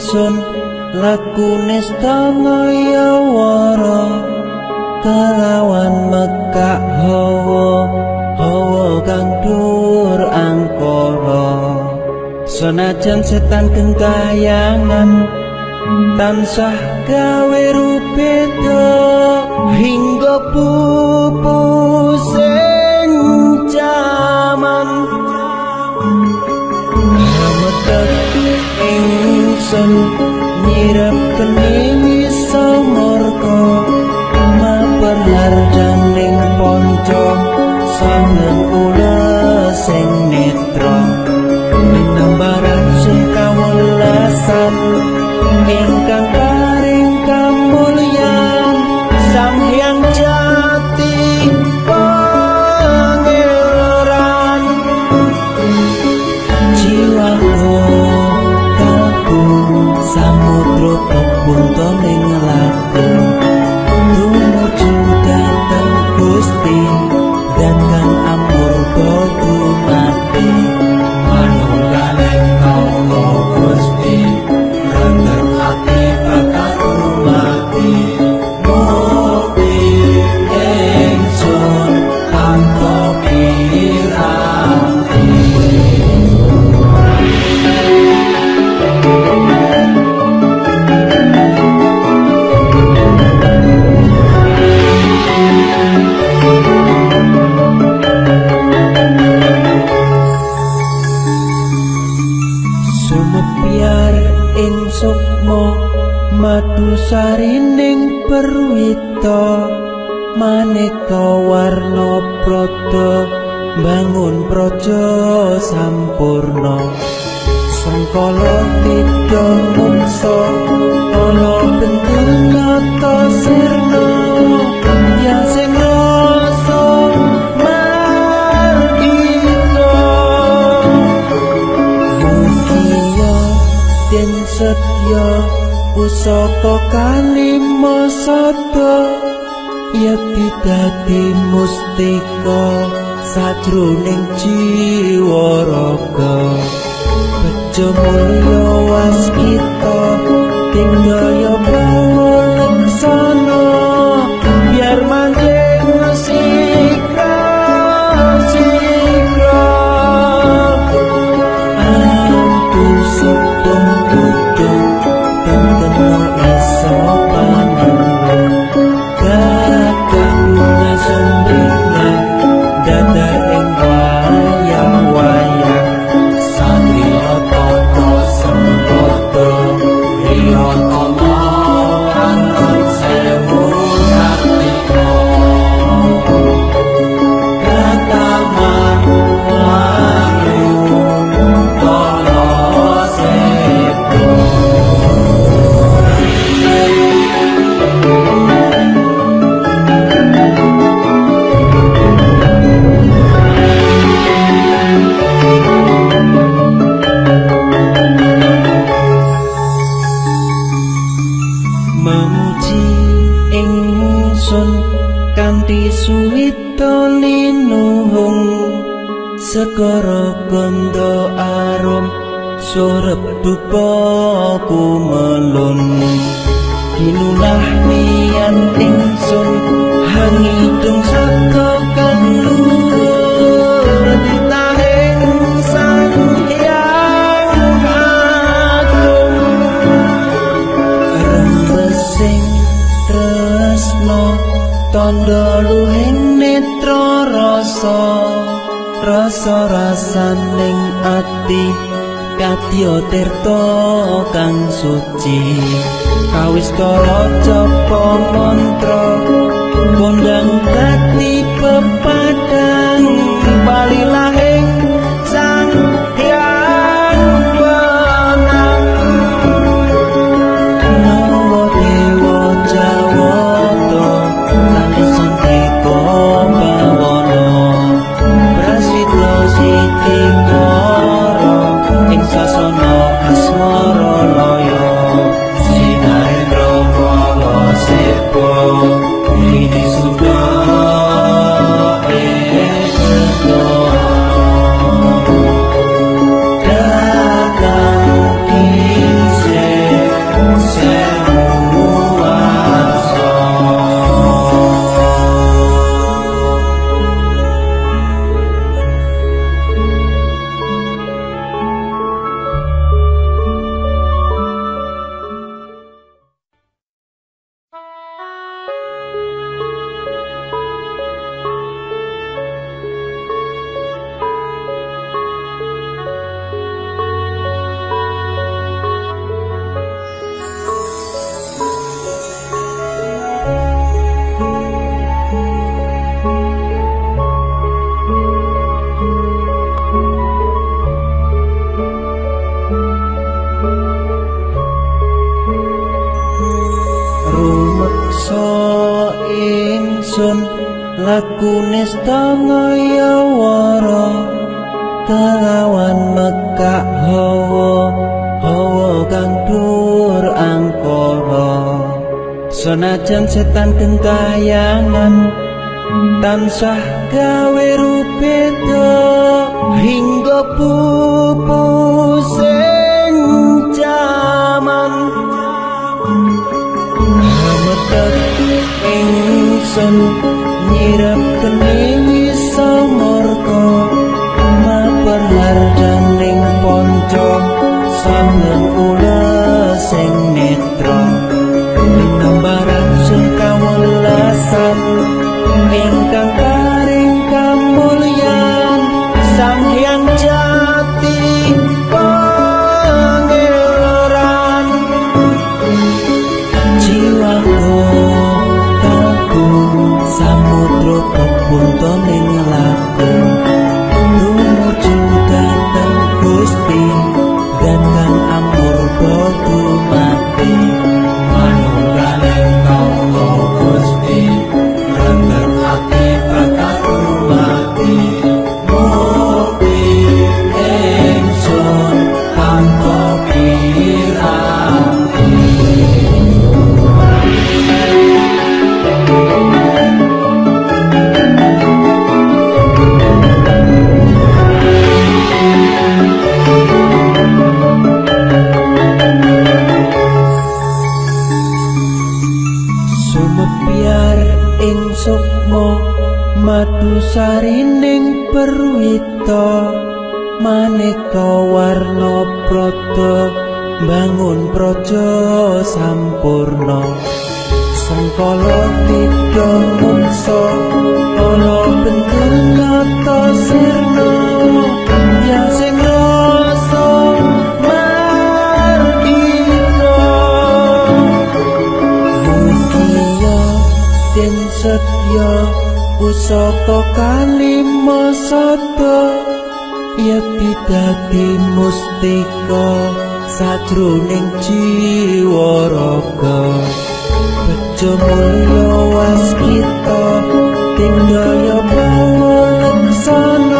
ingsun lakune sedaya wara kelawan mekak hawa kang dur angkara senajan setan gentayangan tansah gawe rupeda hingga pupusing jaman rametek ingsun nyirap kenini samorko maperharjaning ponco sangen ula sing netra minambaran sing kawelasan ingkang paring kamulyan Sang Hyang Jati Pangeran jiwa kalbu samudra pebuntoning laku tumuju dhateng Gusti dan kang amurga dumati manunggaling kaula Gusti rendah hati bakal mati mati ingsun tanpa piranti sumebyar ing sukma madu sarining perwita maneka warna prada bangun praja sampurna sangkala tidha mungsa ana bentuk nyata sirna yang sing rasa mardika mugia den setya pusaka kalima sada yati dadi mustika sajroning jiwa raga bejo mulya waskita tingdaya pangulaksana biar manjing sikra antu sepung duduk dan kenal iso panenung gagah bunga sumringah dada ing wayang-wayang satriya tata sempada riyata mawan sewu kartika kataman layu kala sepo memuji ingsun kanthi suwita linuhung segara ganda arum surep dupa kumelun kinunah niyan ingsun hangidung saka kang luhur ditahing Sang Hyang Agung rembesing tresna tandha luhing netra rasa-rasaning ati kadya tirta kang suci kawistara japa mantra kondang dadi pepadang balilahing Sang Hyang Wenang nawa dewa jawata tanisan teka bawana prasidya siti kara ing sasana asmara laya sinarendra kala sepo ini sudah Aku nestangaya wara kelawan mekak hawa kang dur angkara. Senajan setan kengkayangan tansah gawe rupeda hingga pupu sing jaman hametek ingsun nyirap kening samarga maperlar janing ponco sangen ula sing netra nombaran sing kawelasan ingkang paring kamulyan Sang Hyang Jati Pangeran jiwaku kalbu samudra kebunto ning laku tumuju dhateng Gusti dan kang amurba dumati manunggaling tangga Gusti rendah akibat mati mukti ingsun tanpa piranti. Sumebyar ing sukma madu sarining perwita maneka warna prata bangun praja sampurna sengkala tida mungsa ana bentuk nata sirna yang sing rasa margina mugia den setya pusaka kalima sada yekti dadi mustika sajroning jiwa raga bejo mulya waskita tinggaya pangulaksana